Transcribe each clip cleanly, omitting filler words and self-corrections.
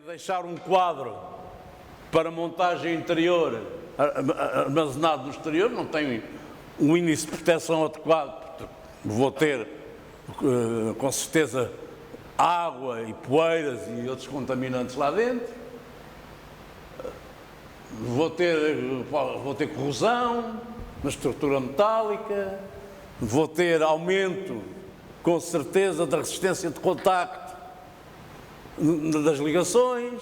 Deixar um quadro para montagem interior armazenado no exterior, não tem um índice de proteção adequado, vou ter com certeza água e poeiras e outros contaminantes lá dentro, vou ter corrosão na estrutura metálica, vou ter aumento com certeza da resistência de contacto das ligações.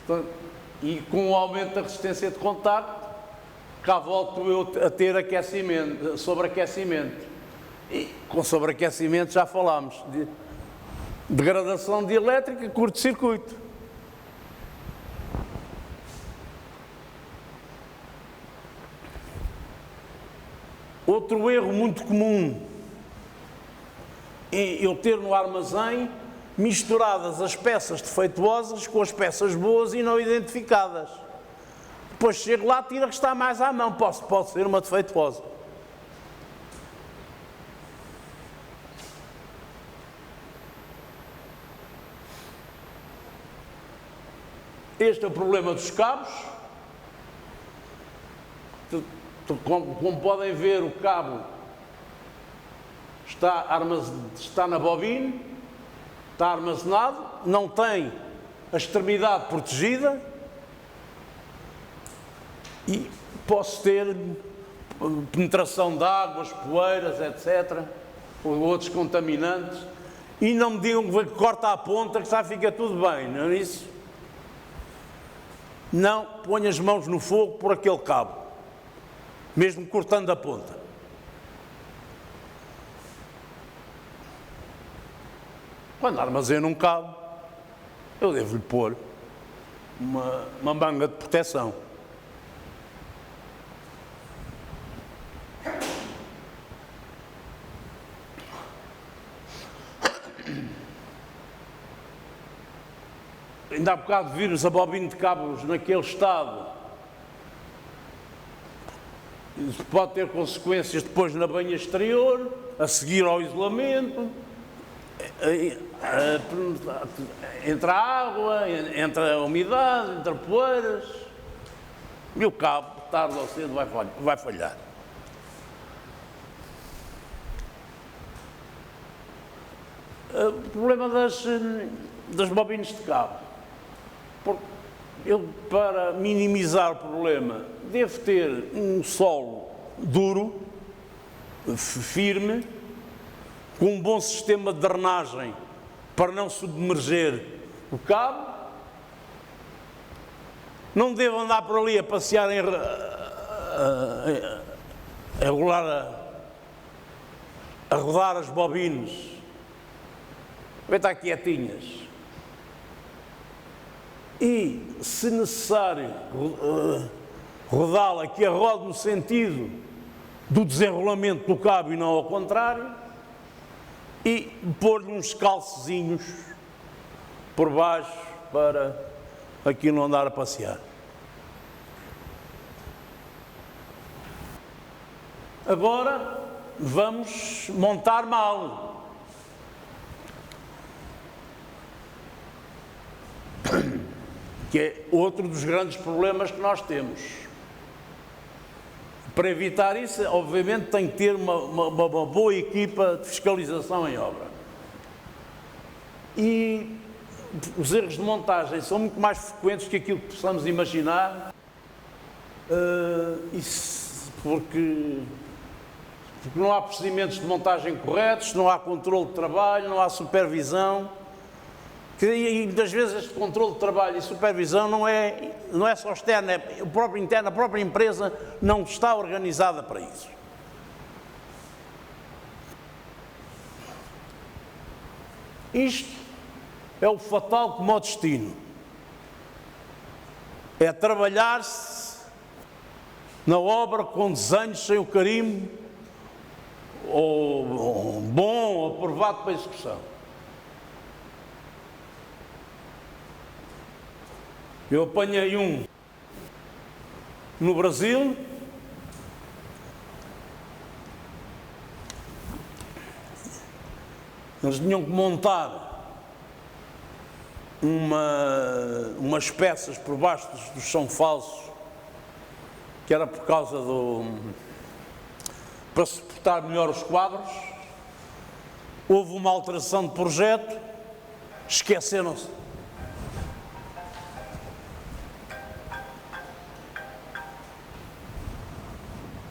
Portanto, e com o aumento da resistência de contacto, cá volto eu a ter aquecimento, sobreaquecimento. E com sobreaquecimento já falámos de degradação de elétrica, curto-circuito. Outro erro muito comum é eu ter no armazém misturadas as peças defeituosas com as peças boas e não identificadas. Depois chego lá, tiro a que está mais à mão, pode ser uma defeituosa. Este é o problema dos cabos. Como podem ver, o cabo está na bobina, está armazenado, não tem a extremidade protegida e posso ter penetração de águas, poeiras, etc., ou outros contaminantes, e não me digam que corta a ponta que já fica tudo bem, não é isso? Não, ponho as mãos no fogo por aquele cabo, mesmo cortando a ponta. Quando armazeno um cabo, eu devo-lhe pôr uma manga de proteção. Ainda há bocado vimos a bobina de cabos naquele estado. Isso pode ter consequências depois na banha exterior, a seguir ao isolamento, entre a água, entre a umidade, entre poeiras, e o cabo, tarde ou cedo, vai falhar. O problema das bobinas de cabo. Porque eu, para minimizar o problema, devo ter um solo duro, firme, com um bom sistema de drenagem para não submerger o cabo. Não devo andar por ali a passear a rodar as bobinas. Vai estar quietinhas. E, se necessário, rodá-la, que a rode no sentido do desenrolamento do cabo e não ao contrário, e pôr-lhe uns calcezinhos por baixo para aquilo não andar a passear. Agora vamos montar mal. Que é outro dos grandes problemas que nós temos. Para evitar isso, obviamente, tem que ter uma boa equipa de fiscalização em obra. E os erros de montagem são muito mais frequentes que aquilo que possamos imaginar, porque não há procedimentos de montagem corretos, não há controle de trabalho, não há supervisão. E muitas vezes este controle de trabalho e supervisão não é só externo, é o próprio interno, a própria empresa não está organizada para isso. Isto é o fatal como o destino. É trabalhar-se na obra com desenhos sem o carimbo, ou bom ou aprovado para a execução. Eu apanhei no Brasil, eles tinham que montar umas peças por baixo dos chão falsos, que era por causa para suportar melhor os quadros. Houve uma alteração de projeto, esqueceram-se.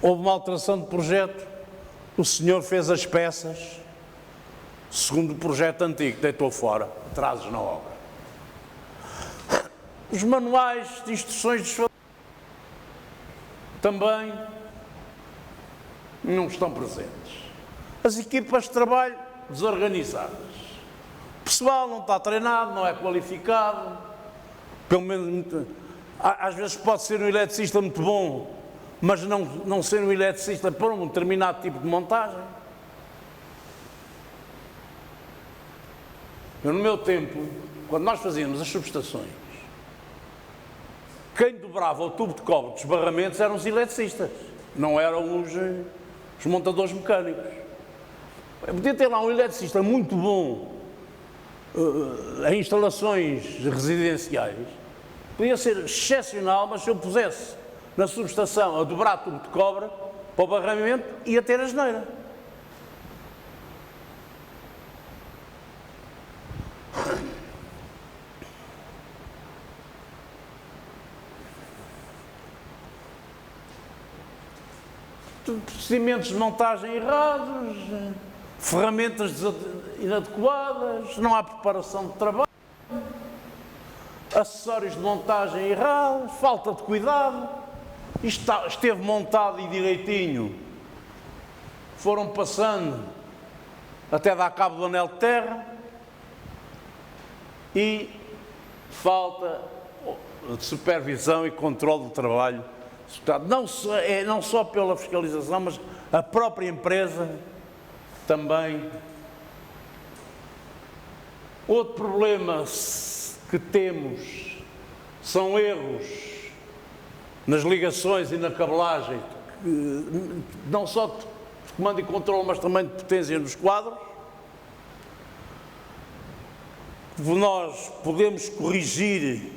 Houve uma alteração de projeto, o senhor fez as peças segundo o projeto antigo, deitou fora, atrasos na obra. Os manuais de instruções dos fabricantes também não estão presentes. As equipas de trabalho desorganizadas. O pessoal não está treinado, não é qualificado. Pelo menos, às vezes pode ser um eletricista muito bom, mas não ser um eletricista para um determinado tipo de montagem. Eu, no meu tempo, quando nós fazíamos as subestações, quem dobrava o tubo de cobre dos barramentos eram os eletricistas, não eram os montadores mecânicos. Podia ter lá um eletricista muito bom em instalações residenciais, podia ser excepcional, mas se eu pusesse na subestação a dobrar tubo de cobre para o barramento, ia ter a geneira. Procedimentos de montagem errados, ferramentas inadequadas, não há preparação de trabalho, acessórios de montagem errados, falta de cuidado. Isto esteve montado e direitinho, foram passando até dar cabo do anel de terra e falta de supervisão e controle do trabalho. Não só pela fiscalização, mas a própria empresa também. Outro problema que temos são erros nas ligações e na cabelagem, não só de comando e controle, mas também de potência nos quadros. Nós podemos corrigir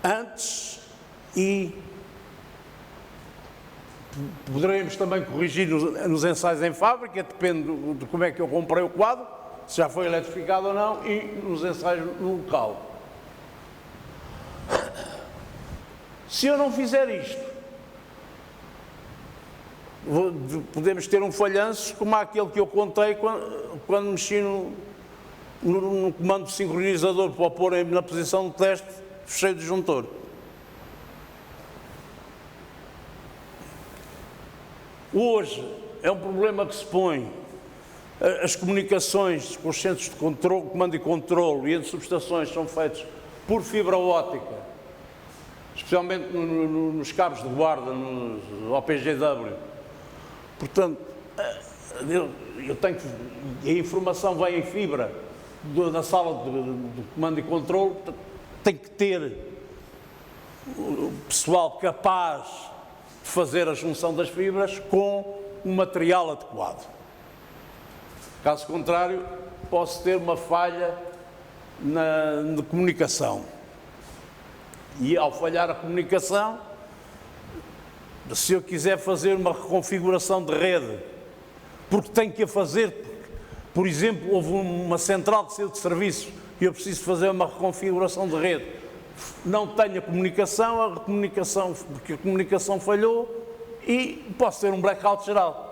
antes e poderemos também corrigir nos ensaios em fábrica, depende de como é que eu comprei o quadro, se já foi eletrificado ou não, e nos ensaios no local. Se eu não fizer isto, podemos ter um falhanço como aquele que eu contei quando mexi no comando sincronizador para o pôr na posição do teste, fechei o disjuntor. Hoje é um problema que se põe. As comunicações com os centros de controle, comando e controle e entre subestações são feitas por fibra óptica, especialmente nos cabos de guarda, nos OPGW. Portanto, eu tenho que, a informação vem em fibra da sala de comando e controle, tem que ter o pessoal capaz de fazer a junção das fibras com um material adequado. Caso contrário, posso ter uma falha na comunicação. E ao falhar a comunicação, se eu quiser fazer uma reconfiguração de rede, porque tenho que a fazer, por exemplo, houve uma central que saiu de serviço e eu preciso fazer uma reconfiguração de rede, não tenho a comunicação, porque a comunicação falhou e posso ter um blackout geral.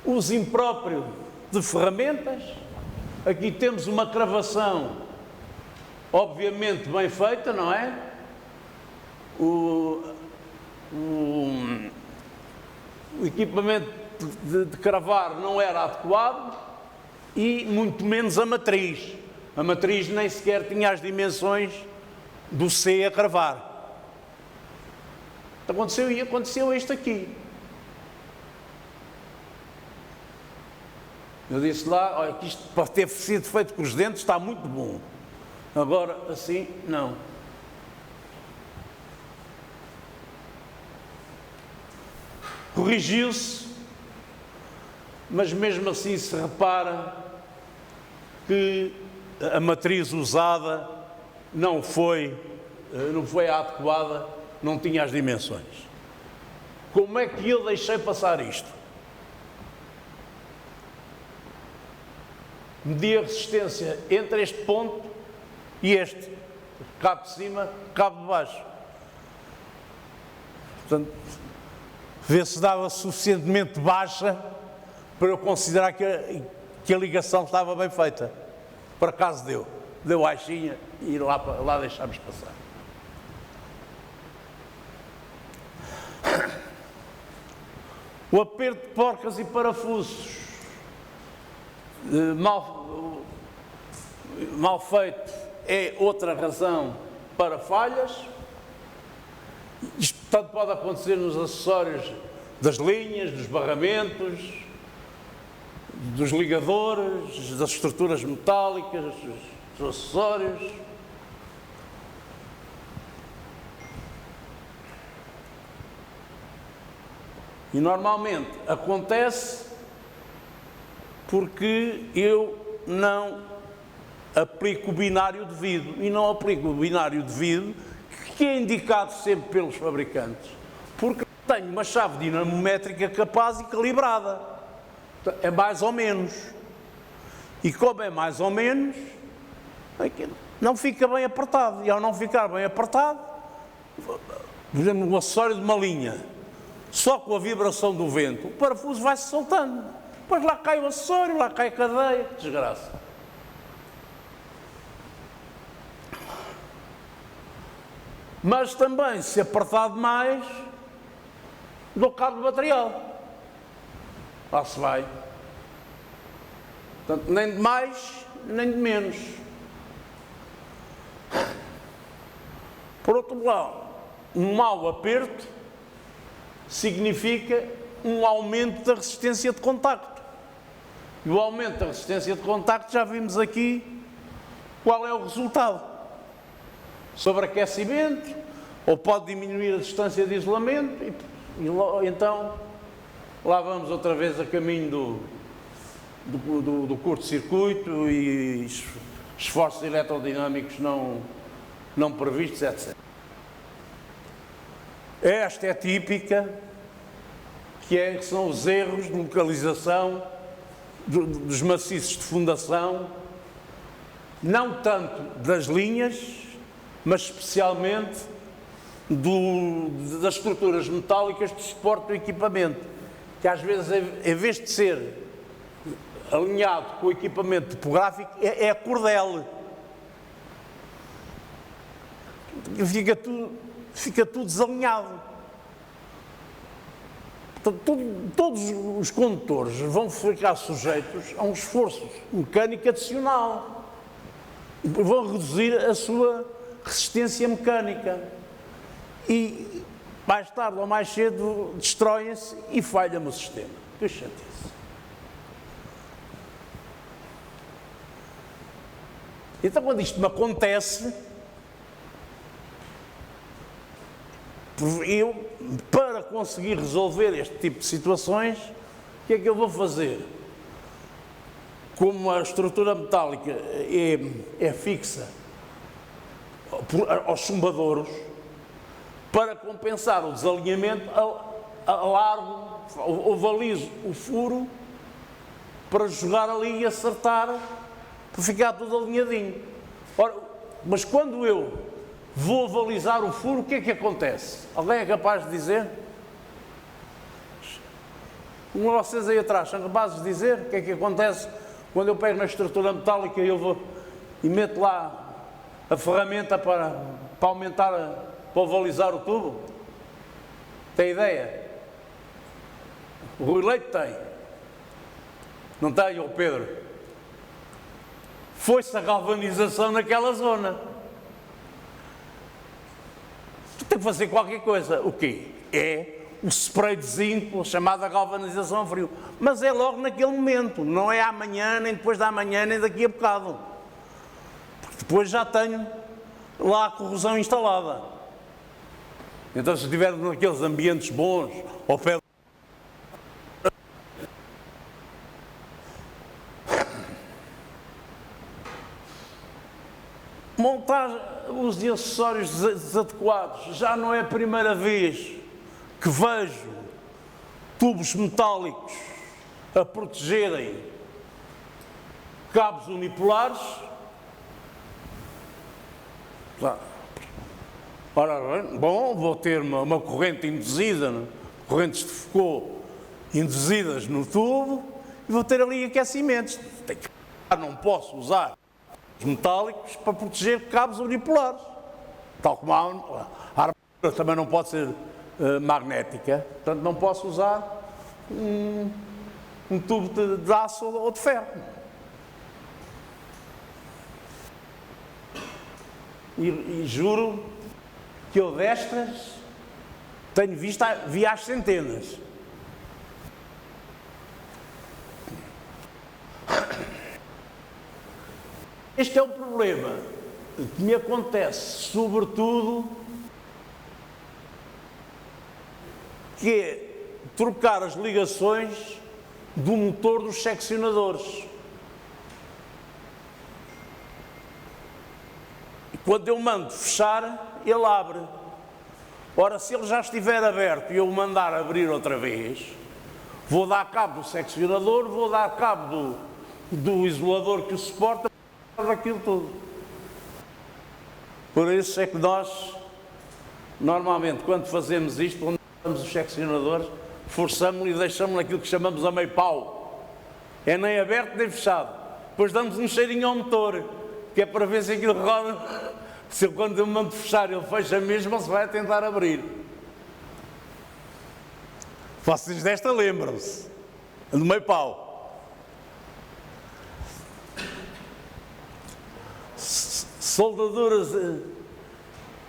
Uso impróprio de ferramentas. Aqui temos uma cravação, obviamente bem feita, não é? O equipamento de cravar não era adequado e muito menos a matriz. A matriz nem sequer tinha as dimensões do C a cravar. Aconteceu isto aqui. Eu disse lá, olha, que isto para ter sido feito com os dentes está muito bom. Agora, assim, não. Corrigiu-se, mas mesmo assim se repara que a matriz usada não foi a adequada, não tinha as dimensões. Como é que eu deixei passar isto? Medi a resistência entre este ponto e este. Cabo de cima, cabo de baixo. Portanto, vê se dava suficientemente baixa para eu considerar que a ligação estava bem feita. Por acaso deu. Deu baixinha e lá deixámos passar. O aperto de porcas e parafusos mal feito é outra razão para falhas. Isto tanto pode acontecer nos acessórios das linhas, dos barramentos, dos ligadores, das estruturas metálicas, dos acessórios. E normalmente acontece porque eu não aplico o binário devido. E não aplico o binário devido, que é indicado sempre pelos fabricantes, porque tenho uma chave dinamométrica capaz e calibrada. É mais ou menos. E como é mais ou menos, não fica bem apertado. E ao não ficar bem apertado, por exemplo, um acessório de uma linha, só com a vibração do vento, o parafuso vai-se soltando. Depois lá cai o acessório, lá cai a cadeia, que desgraça. Mas também, se apertar demais, dou cabo de material. Lá se vai. Portanto, nem de mais, nem de menos. Por outro lado, um mau aperto significa um aumento da resistência de contacto. E o aumento da resistência de contacto, já vimos aqui qual é o resultado. Sobreaquecimento, ou pode diminuir a distância de isolamento, e então lá vamos outra vez a caminho do curto-circuito e esforços eletrodinâmicos não previstos, etc. Esta é típica, que são os erros de localização dos maciços de fundação, não tanto das linhas, mas especialmente das estruturas metálicas de suporte do equipamento, que às vezes, em vez de ser alinhado com o equipamento topográfico, é a cordel. Fica tudo desalinhado. Portanto, todos os condutores vão ficar sujeitos a um esforço mecânico adicional. Vão reduzir a sua resistência mecânica. E mais tarde ou mais cedo destroem-se e falha-me o sistema. Que chatice. Então, quando isto me acontece, eu, para conseguir resolver este tipo de situações, o que é que eu vou fazer? Como a estrutura metálica é fixa aos chumbadouros, para compensar o desalinhamento, alargo, ovalizo o furo para jogar ali e acertar, para ficar tudo alinhadinho. Ora, mas quando eu vou avalizar o furo, o que é que acontece? Alguém é capaz de dizer? Um de vocês aí atrás são capazes de dizer o que é que acontece quando eu pego na estrutura metálica e eu vou e meto lá a ferramenta para aumentar, para ovalizar o tubo? Tem ideia? O Rui Leite tem. Não tem, o Pedro? Foi-se a galvanização naquela zona. Tu tens que fazer qualquer coisa. O quê? É o spray de zinco, chamada galvanização a frio. Mas é logo naquele momento. Não é amanhã, nem depois da manhã, nem daqui a bocado. depois já tenho lá a corrosão instalada. Então, se estiver naqueles ambientes bons, ao pé montar os acessórios desadequados. Já não é a primeira vez que vejo tubos metálicos a protegerem cabos unipolares. Ora bem, bom, vou ter uma corrente induzida, correntes de Foucault induzidas no tubo, e vou ter ali aquecimentos. Não posso usar metálicos para proteger cabos unipolares. Tal como a armadura também não pode ser magnética, portanto não posso usar um tubo de aço ou de ferro. E juro que eu destas tenho visto, vi às centenas. Este é o problema que me acontece, sobretudo, que é trocar as ligações do motor dos seccionadores. E quando eu mando fechar, ele abre. Ora, se ele já estiver aberto e eu o mandar abrir outra vez, vou dar cabo do seccionador, vou dar cabo do isolador que o suporta, aquilo tudo. Por isso é que nós, normalmente, quando fazemos isto, quando damos os seccionadores, forçamos-lo e deixamos aquilo que chamamos a meio pau. É nem aberto nem fechado. Depois damos um cheirinho ao motor, que é para ver se aquilo roda. Se eu, quando eu mando fechar, ele fecha mesmo, ele se vai tentar abrir. Vocês desta lembram-se. No meio pau. Soldaduras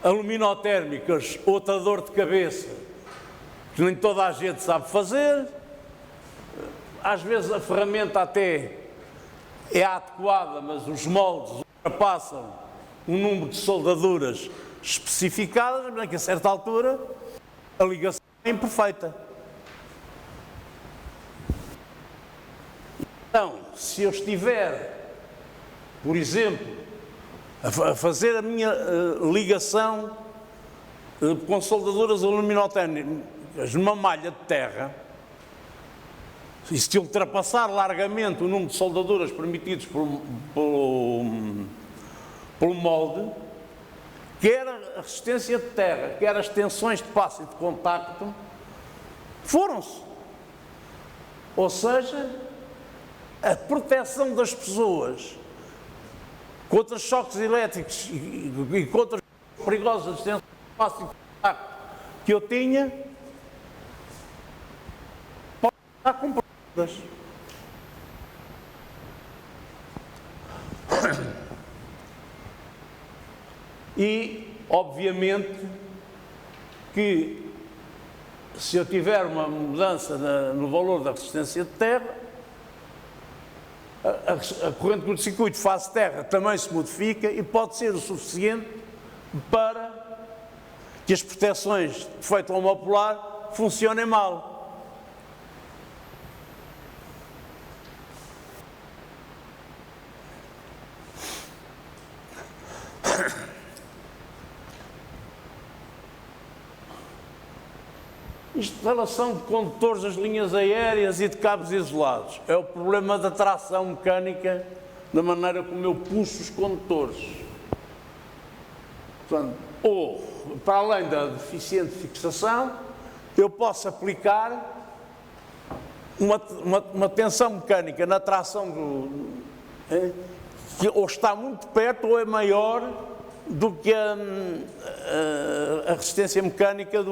aluminotérmicas, outra dor de cabeça, que nem toda a gente sabe fazer. Às vezes a ferramenta até é adequada, mas os moldes ultrapassam um número de soldaduras especificadas, mas que a certa altura a ligação é imperfeita. Então, se eu estiver, por exemplo, a fazer a minha ligação com soldaduras aluminotérmicas numa malha de terra, e se ultrapassar largamente o número de soldaduras permitidos pelo molde, quer a resistência de terra, quer as tensões de passo e de contacto, foram-se. Ou seja, a proteção das pessoas contra choques elétricos e contra as perigosas tensões de passo e de contacto que eu tinha, podem estar comprometidas. E, obviamente, que se eu tiver uma mudança no valor da resistência de terra, a corrente de curto-circuito fase terra também se modifica e pode ser o suficiente para que as proteções de efeito homopolar funcionem mal. Instalação de condutores das linhas aéreas e de cabos isolados. É o problema da tração mecânica, da maneira como eu puxo os condutores. Portanto, ou, para além da deficiente fixação, eu posso aplicar uma tensão mecânica na tração que ou está muito perto ou é maior do que a resistência mecânica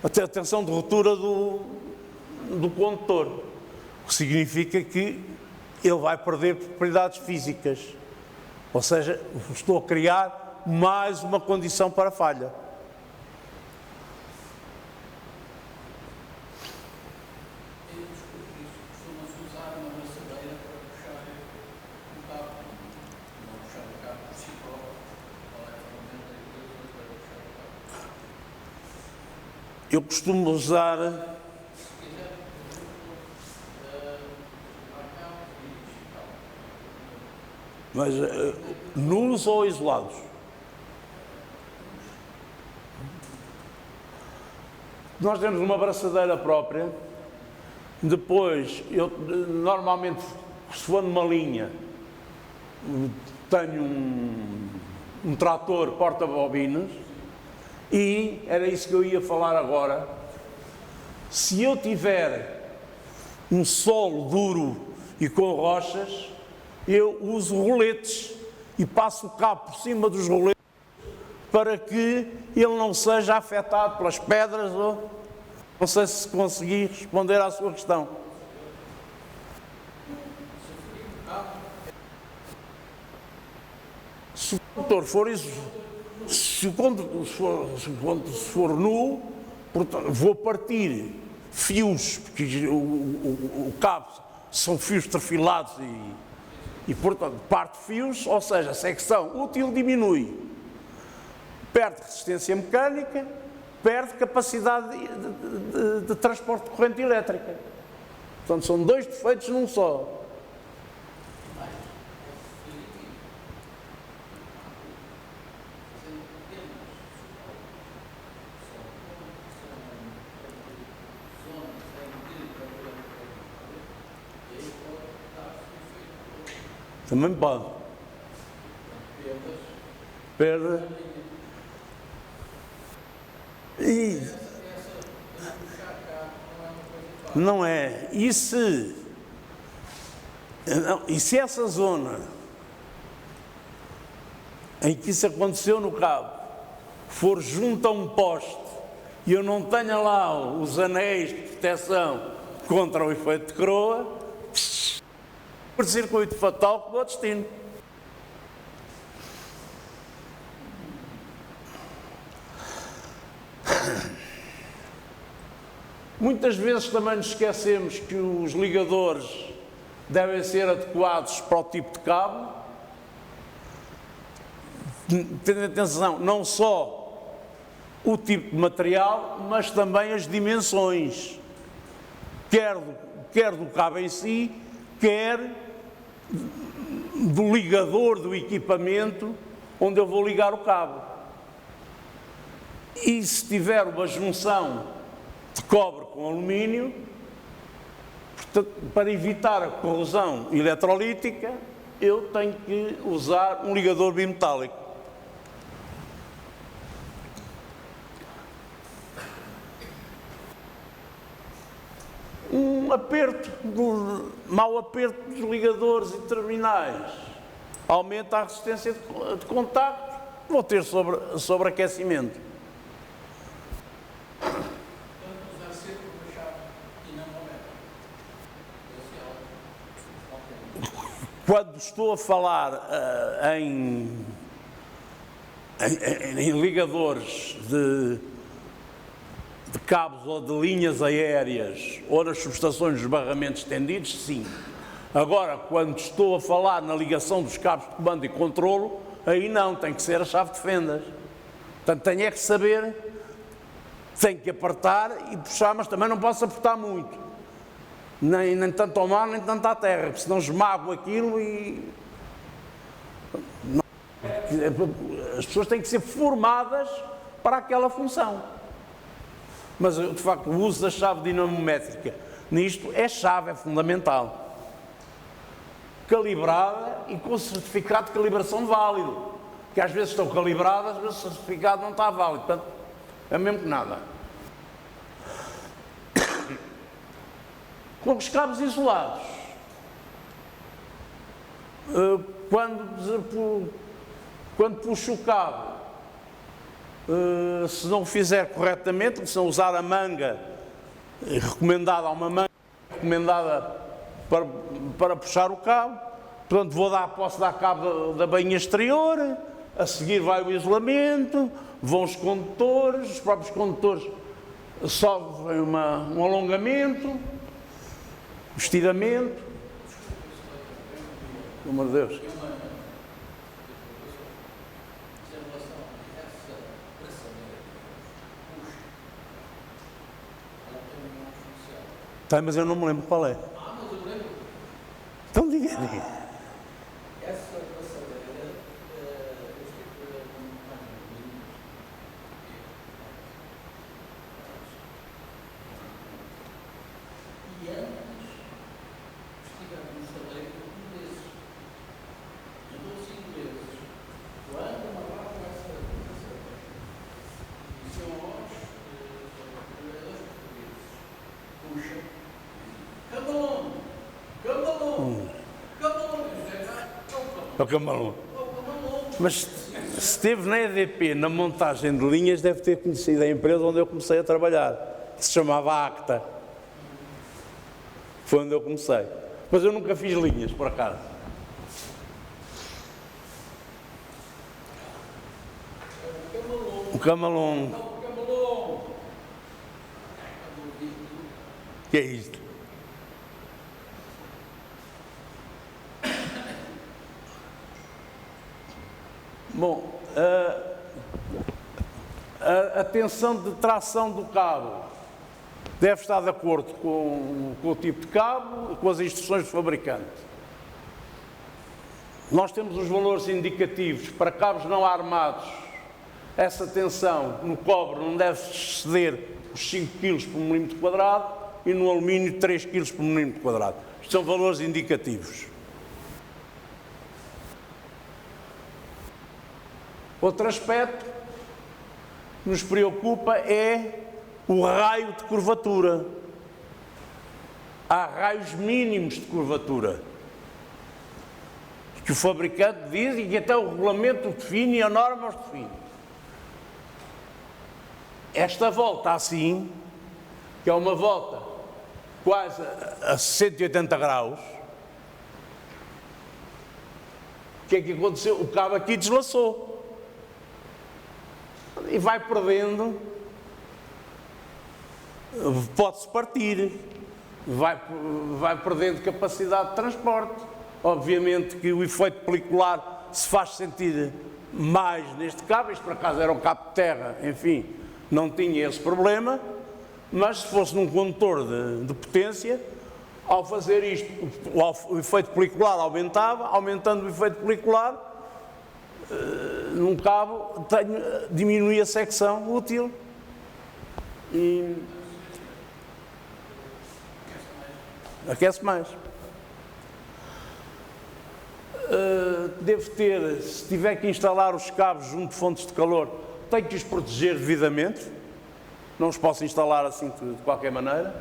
a tensão de ruptura do condutor, o que significa que ele vai perder propriedades físicas, ou seja, estou a criar mais uma condição para falha. Eu costumo usar mas nus ou isolados. Nós temos uma braçadeira própria. Depois, eu normalmente, se for numa linha, tenho um trator porta-bobinas e era isso que eu ia falar agora. Se eu tiver um solo duro e com rochas, eu uso roletes e passo o cabo por cima dos roletes para que ele não seja afetado pelas pedras ou... Não sei se consegui responder à sua questão. Se o condutor for isso, se o condutor for nu, portanto, vou partir fios, porque o cabo são fios trefilados e portanto, parte fios, ou seja, a secção útil diminui. Perde resistência mecânica, perde capacidade de transporte de corrente elétrica. Portanto, são dois defeitos num só. Também pode. Perda. E não é. E se essa zona em que isso aconteceu no cabo for junto a um poste e eu não tenha lá os anéis de proteção contra o efeito de croa, por circuito fatal com o destino. Muitas vezes também nos esquecemos que os ligadores devem ser adequados para o tipo de cabo. Tendo atenção, não só o tipo de material, mas também as dimensões, quer do cabo em si, quer do ligador do equipamento onde eu vou ligar o cabo. E se tiver uma junção de cobre com alumínio, portanto, para evitar a corrosão eletrolítica, eu tenho que usar um ligador bimetálico. Um mau aperto dos ligadores e terminais aumenta a resistência de contacto, vou ter sobreaquecimento. Quando estou a falar em ligadores de cabos ou de linhas aéreas ou nas subestações dos barramentos estendidos, sim. Agora, quando estou a falar na ligação dos cabos de comando e controlo, aí não, tem que ser a chave de fendas. Portanto, tenho é que saber, tenho que apertar e puxar, mas também não posso apertar muito. Nem tanto ao mar, nem tanto à terra, porque senão esmago aquilo e... As pessoas têm que ser formadas para aquela função. Mas, de facto, o uso da chave dinamométrica nisto é chave, é fundamental. Calibrada e com certificado de calibração válido. Que às vezes estão calibradas, mas o certificado não está válido. Portanto, é mesmo que nada. Com os cabos isolados, quando puxo o cabo, se não o fizer corretamente, se não usar a manga recomendada, há uma manga recomendada para puxar o cabo, portanto posso dar cabo da bainha exterior, a seguir vai o isolamento, vão os condutores, os próprios condutores sofrem um alongamento, estiramento. Pelo amor de Deus. Tá, mas eu não me lembro qual é. Mas eu lembro. Então diga. Essa passadeira, eu estive a montagem de linhas. E antes, estive no estaleiro ingleses. Então, os ingleses, quando amarravam essa passadeira, diziam aos trabalhadores portugueses, puxa, come on, come on, come on. É o camalão. Mas se esteve na EDP, na montagem de linhas, deve ter conhecido a empresa onde eu comecei a trabalhar, que se chamava Acta. Foi onde eu comecei. Mas eu nunca fiz linhas, por acaso. O camalão. O que é isto? Bom, a tensão de tração do cabo deve estar de acordo com o tipo de cabo e com as instruções do fabricante. Nós temos os valores indicativos para cabos não armados. Essa tensão no cobre não deve exceder os 5 kg por milímetro quadrado e no alumínio 3 kg por milímetro quadrado. Isto são valores indicativos. Outro aspecto que nos preocupa é o raio de curvatura. Há raios mínimos de curvatura que o fabricante diz e que até o regulamento define e a norma os define. Esta volta assim, que é uma volta quase a 180 graus, o que é que aconteceu? O cabo aqui deslaçou. E vai perdendo, pode-se partir, vai perdendo capacidade de transporte. Obviamente que o efeito pelicular se faz sentir mais neste cabo, isto por acaso era um cabo de terra, enfim, não tinha esse problema, mas se fosse num condutor de potência, ao fazer isto, o efeito pelicular aumentava, aumentando o efeito pelicular, num cabo diminui a secção útil e aquece mais. Devo ter, se tiver que instalar os cabos junto de fontes de calor, tenho que os proteger devidamente, não os posso instalar assim de qualquer maneira.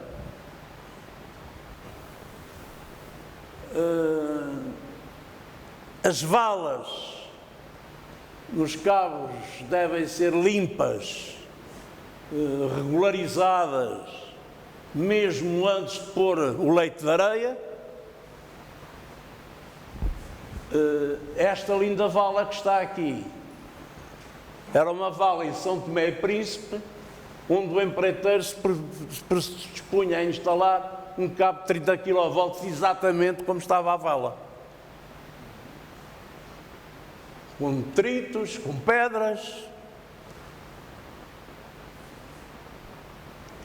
As valas nos cabos devem ser limpas, regularizadas, mesmo antes de pôr o leite de areia. Esta linda vala que está aqui era uma vala em São Tomé e Príncipe, onde o empreiteiro se dispunha a instalar um cabo de 30 kV exatamente como estava a vala. Com detritos, com pedras.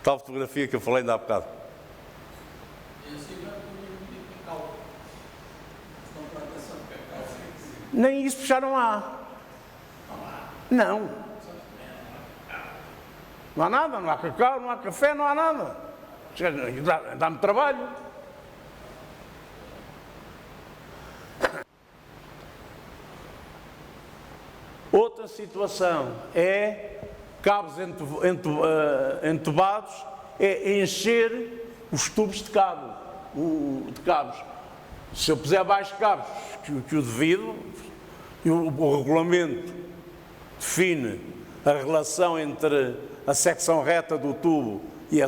Tal fotografia que eu falei ainda há bocado. Nem isso puxaram lá. Não. Não há nada, não há cacau, não há café, não há nada. Dá-me trabalho. Outra situação é cabos entubados, é encher os tubos de cabo, de cabos. Se eu puser mais cabos que o devido, e o regulamento define a relação entre a secção reta do tubo e a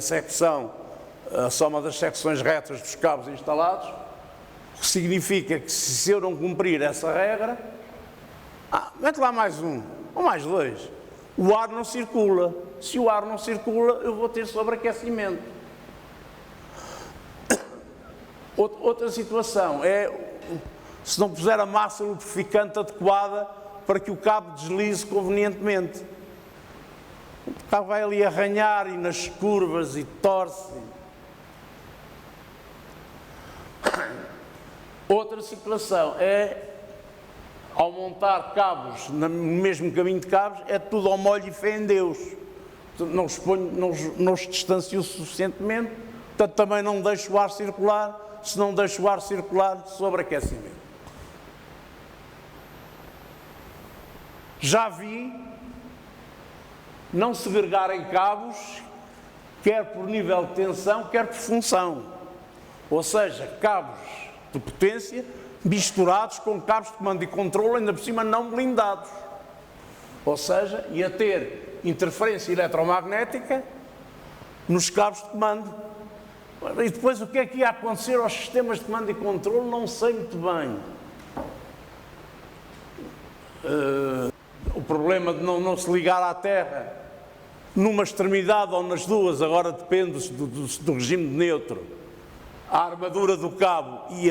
soma das secções retas dos cabos instalados, o que significa que se eu não cumprir essa regra, mete lá mais um, ou mais dois, o ar não circula. Se o ar não circula, eu vou ter sobreaquecimento. Outra situação é, se não puser a massa lubrificante adequada para que o cabo deslize convenientemente. O cabo vai ali arranhar e nas curvas e torce. Outra situação é, ao montar cabos no mesmo caminho de cabos, é tudo ao molho e fé em Deus. Não os distancio suficientemente, portanto também não deixo o ar circular. Se não deixo o ar circular, sobreaquecimento. Já vi não segregarem cabos, quer por nível de tensão, quer por função. Ou seja, cabos de potência misturados com cabos de comando e controle, ainda por cima não blindados. Ou seja, ia ter interferência eletromagnética nos cabos de comando. E depois o que é que ia acontecer aos sistemas de comando e controle, não sei muito bem. O problema de não se ligar à Terra numa extremidade ou nas duas, agora depende do regime de neutro, a armadura do cabo e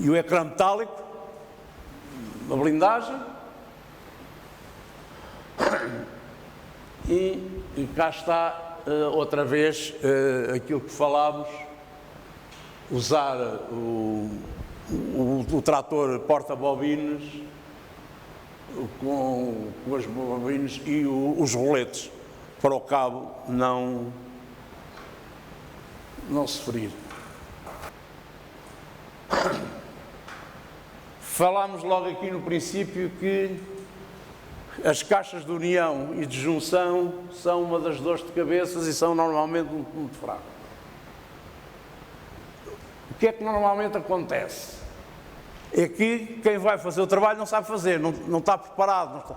o ecrã metálico, a blindagem, e cá está outra vez aquilo que falámos, usar o trator porta-bobinas com as bobinas e os roletes para o cabo não se ferir. Falámos logo aqui no princípio que as caixas de união e de junção são uma das dores de cabeças e são normalmente muito fracas. O que é que normalmente acontece? É que quem vai fazer o trabalho não sabe fazer, não está preparado,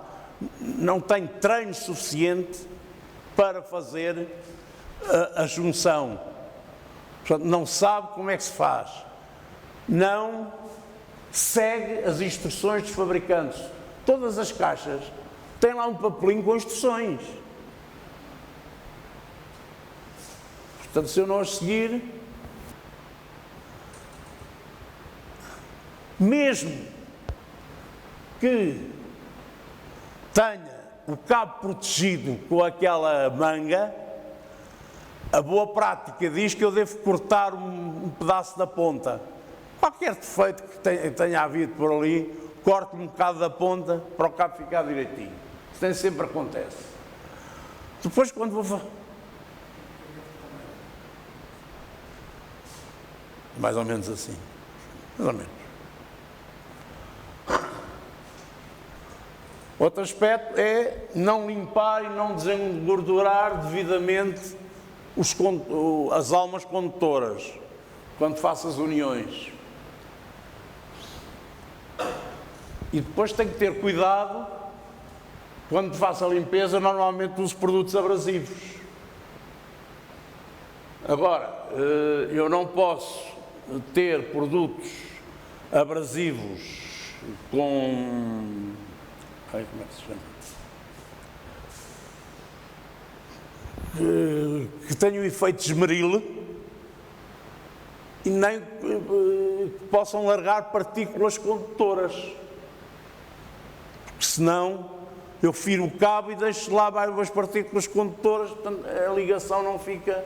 não tem treino suficiente para fazer a junção. Portanto, não sabe como é que se faz. Não segue as instruções dos fabricantes. Todas as caixas têm lá um papelinho com instruções. Portanto, se eu não as seguir, mesmo que tenha o cabo protegido com aquela manga, a boa prática diz que eu devo cortar um pedaço da ponta. Qualquer defeito que tenha havido por ali, corto-me um bocado da ponta para o cabo ficar direitinho. Isso nem sempre acontece. Depois, quando vou... Mais ou menos assim. Mais ou menos. Outro aspecto é não limpar e não desengordurar devidamente as almas condutoras, quando faço as uniões. E depois tenho que ter cuidado, quando faço a limpeza, normalmente uso produtos abrasivos. Agora, eu não posso ter produtos abrasivos com... Como é que se chama? Que tenham efeito de esmeril e nem que possam largar partículas condutoras. Porque senão eu firo o cabo e deixo lá as partículas condutoras, portanto a ligação não fica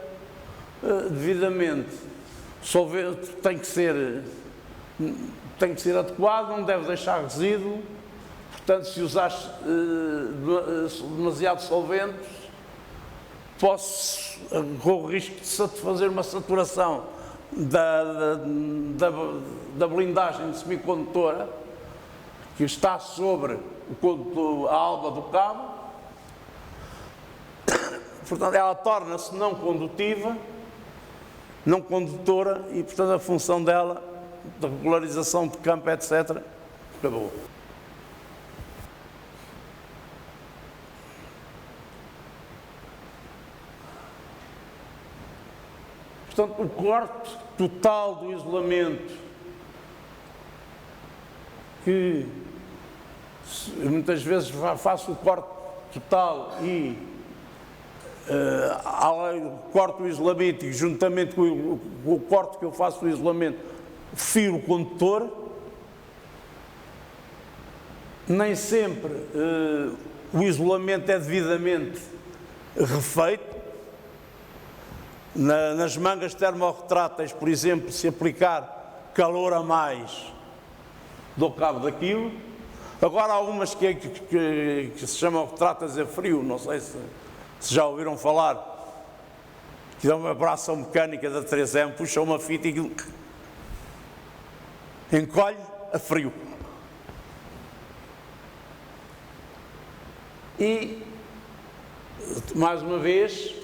devidamente. O solvente tem que ser adequado, não deve deixar resíduo. Portanto, se usares demasiado solventes, corro o risco de fazer uma saturação da blindagem semicondutora que está sobre a alba do cabo. Portanto, ela torna-se não condutiva, não condutora e, portanto, a função dela, de regularização de campo, etc., acabou. Portanto, o corte total do isolamento, que muitas vezes faço o corte total e corto o isolamento e juntamente com o corte que eu faço do isolamento, firo o condutor, nem sempre o isolamento é devidamente refeito. nas mangas termorretráteis, por exemplo, se aplicar calor a mais, dou cabo daquilo. Agora há umas que se chamam retráteis a frio, não sei se já ouviram falar, que dão uma abração mecânica da 3M, puxa uma fita e encolhe a frio. E, mais uma vez,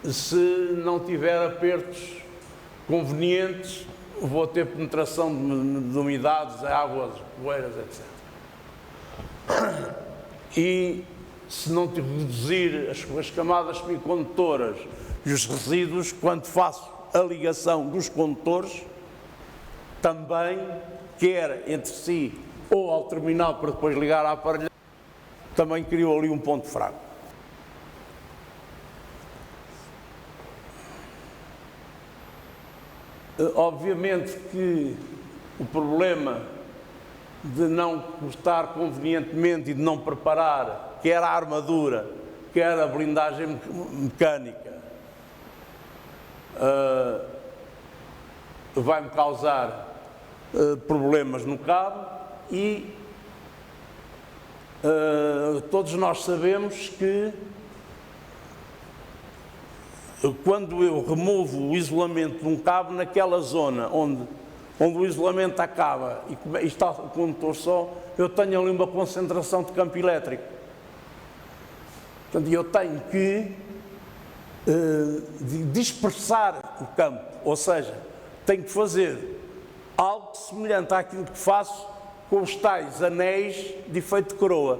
se não tiver apertos convenientes, vou ter penetração de umidades, águas, poeiras, etc. E se não reduzir as camadas semicondutoras e os resíduos, quando faço a ligação dos condutores, também, quer entre si ou ao terminal para depois ligar à aparelhagem, também criou ali um ponto fraco. Obviamente que o problema de não cortar convenientemente e de não preparar quer a armadura, quer a blindagem mecânica, vai-me causar problemas no cabo e todos nós sabemos que quando eu removo o isolamento de um cabo, naquela zona onde o isolamento acaba e está o condutor só, eu tenho ali uma concentração de campo elétrico. Portanto, eu tenho que dispersar o campo, ou seja, tenho que fazer algo semelhante àquilo que faço com os tais anéis de efeito de coroa.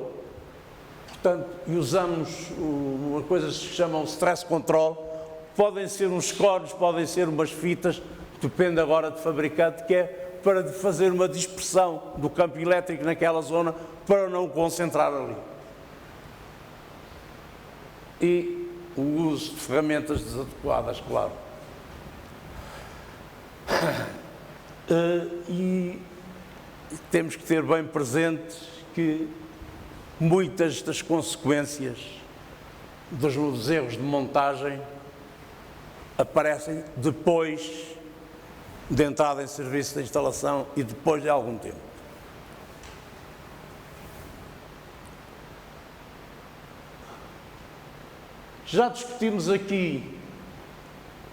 Portanto, e usamos uma coisa que se chama stress control, podem ser uns cones, podem ser umas fitas, depende agora do fabricante, que é para fazer uma dispersão do campo elétrico naquela zona para não concentrar ali. E o uso de ferramentas desadequadas, claro. E temos que ter bem presente que muitas das consequências dos erros de montagem aparecem depois de entrada em serviço da instalação e depois de algum tempo. Já discutimos aqui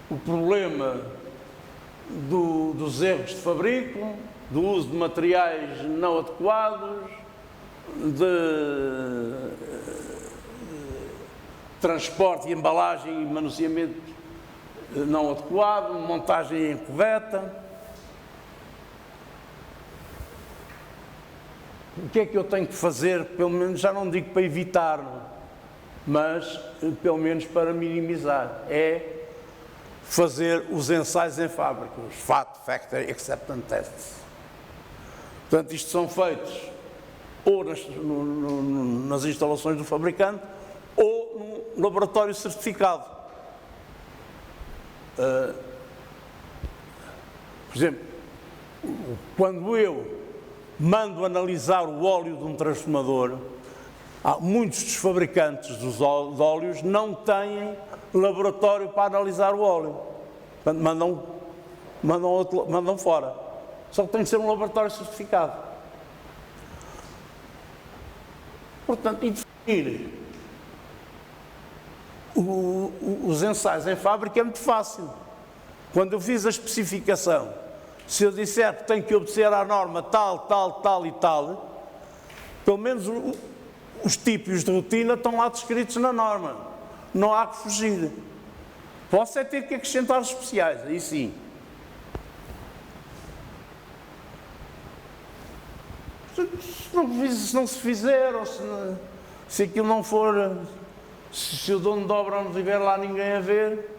o problema dos erros de fabrico, do uso de materiais não adequados, de transporte, embalagem e manuseamento não adequado, montagem incorreta. O que é que eu tenho que fazer, pelo menos, já não digo para evitar, mas pelo menos para minimizar? É fazer os ensaios em fábrica, os FAT, Factory Acceptance Tests. Portanto, isto são feitos ou nas instalações do fabricante ou num laboratório certificado. Por exemplo, quando eu mando analisar o óleo de um transformador, muitos dos fabricantes de óleos não têm laboratório para analisar o óleo. Portanto, mandam fora. Só que tem que ser um laboratório certificado. Portanto, e definir os ensaios em fábrica é muito fácil. Quando eu fiz a especificação, se eu disser que tenho que obedecer à norma tal, tal, tal e tal, pelo menos os tipos de rotina estão lá descritos na norma. Não há que fugir. Posso é ter que acrescentar os especiais, aí sim. Se não se fizer, ou se aquilo não for, se o dono de obra não tiver lá ninguém a ver,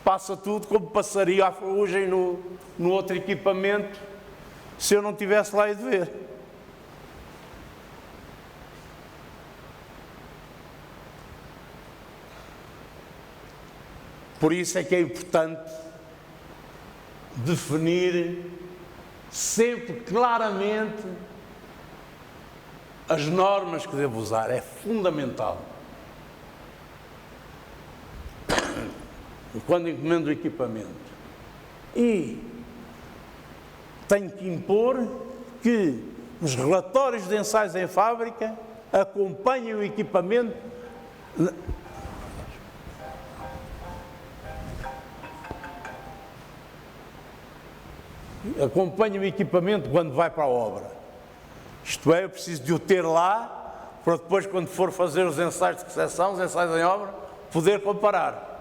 passa tudo como passaria a ferrugem no outro equipamento, se eu não tivesse lá de ver. Por isso é que é importante definir sempre claramente as normas que devo usar. É fundamental. quando encomendo o equipamento. E tenho que impor que os relatórios de ensaios em fábrica acompanhem o equipamento quando vai para a obra. Isto é, eu preciso de o ter lá para depois, quando for fazer os ensaios de recepção, os ensaios em obra, poder comparar.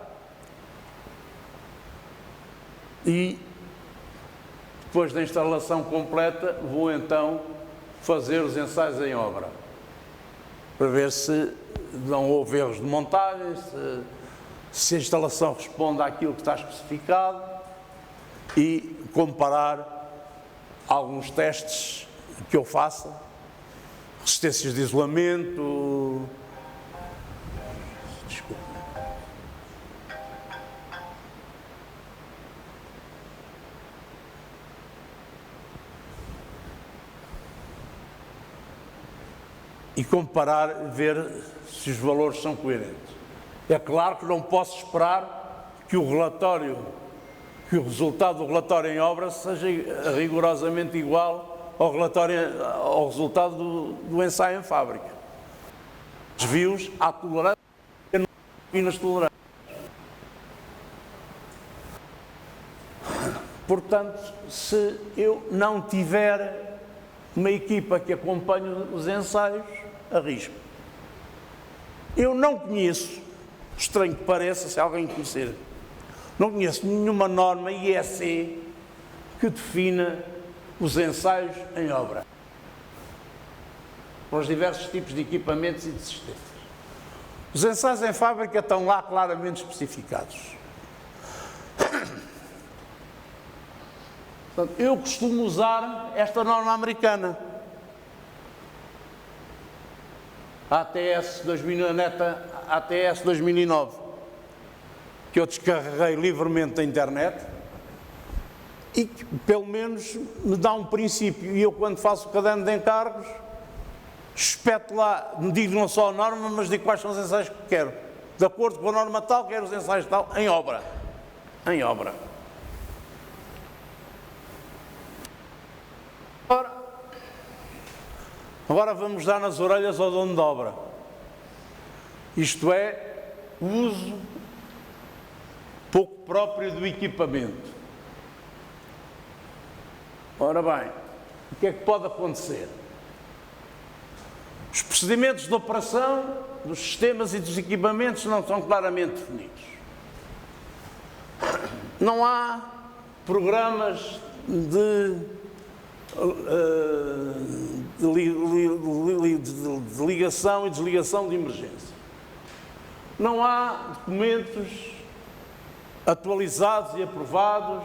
E depois da instalação completa, vou então fazer os ensaios em obra, para ver se não houve erros de montagem, se a instalação responde àquilo que está especificado e comparar alguns testes que eu faça, resistências de isolamento, e comparar, ver se os valores são coerentes. É claro que não posso esperar que o resultado do relatório em obra seja rigorosamente igual ao resultado do ensaio em fábrica. Desvios há tolerância e nas tolerâncias. Portanto, se eu não tiver uma equipa que acompanhe os ensaios, arrisco. Eu não conheço, estranho que pareça, se alguém conhecer, não conheço nenhuma norma IEC que defina os ensaios em obra, para os diversos tipos de equipamentos e de sistemas. Os ensaios em fábrica estão lá claramente especificados. Portanto, eu costumo usar esta norma americana, ATS 2009, que eu descarreguei livremente da internet e que, pelo menos, me dá um princípio. E eu, quando faço o caderno de encargos, espeto lá, me digo não só a norma, mas digo quais são os ensaios que quero. De acordo com a norma tal, quero os ensaios tal, em obra. Em obra. Agora vamos dar nas orelhas ao dono da obra. Isto é, o uso pouco próprio do equipamento. Ora bem, o que é que pode acontecer? Os procedimentos de operação dos sistemas e dos equipamentos não são claramente definidos. Não há programas de ligação e desligação de emergência. Não há documentos atualizados e aprovados,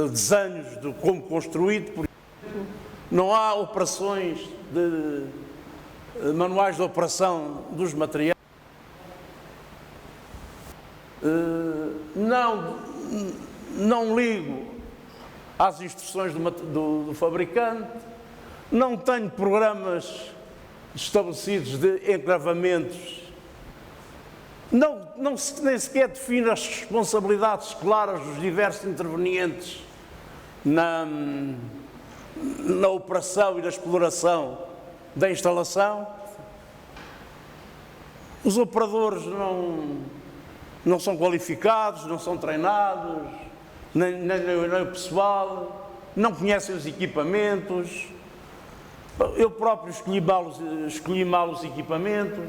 desenhos de como construído, por exemplo. Não há operações de manuais de operação dos materiais. Não ligo às instruções do fabricante, não tenho programas estabelecidos de encravamentos, nem sequer defino as responsabilidades claras dos diversos intervenientes na operação e na exploração da instalação. Os operadores não são qualificados, não são treinados, nem o pessoal, não conhecem os equipamentos. Eu próprio escolhi mal os equipamentos.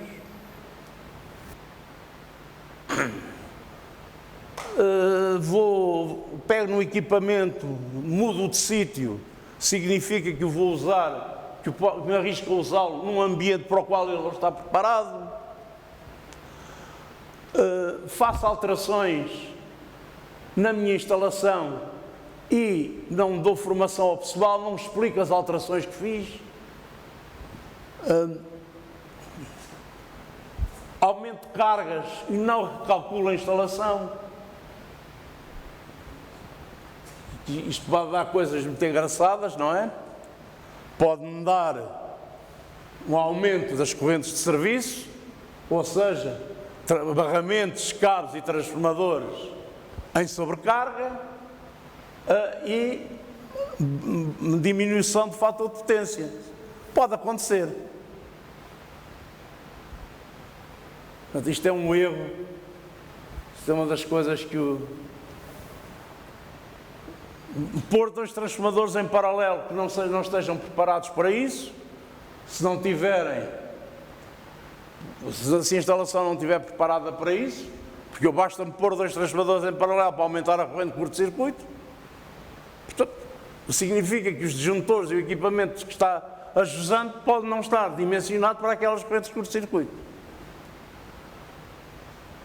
Pego no equipamento, mudo de sítio, significa que o vou usar, que me arrisco a usá-lo num ambiente para o qual ele não está preparado. Faço alterações na minha instalação e não dou formação ao pessoal, não explico as alterações que fiz. Aumento cargas e não recalculo a instalação. Isto pode dar coisas muito engraçadas, não é? Pode-me dar um aumento das correntes de serviço, ou seja, barramentos, cabos e transformadores em sobrecarga e diminuição de fator de potência. Pode acontecer. Portanto, isto é um erro. Isto é uma das coisas que pôr 2 transformadores em paralelo que não estejam preparados para isso, se não tiverem, se a instalação não estiver preparada para isso, porque eu basta-me pôr 2 transformadores em paralelo para aumentar a corrente de curto-circuito, portanto, significa que os disjuntores e o equipamento que está ajusando pode não estar dimensionado para aquelas correntes de curto-circuito.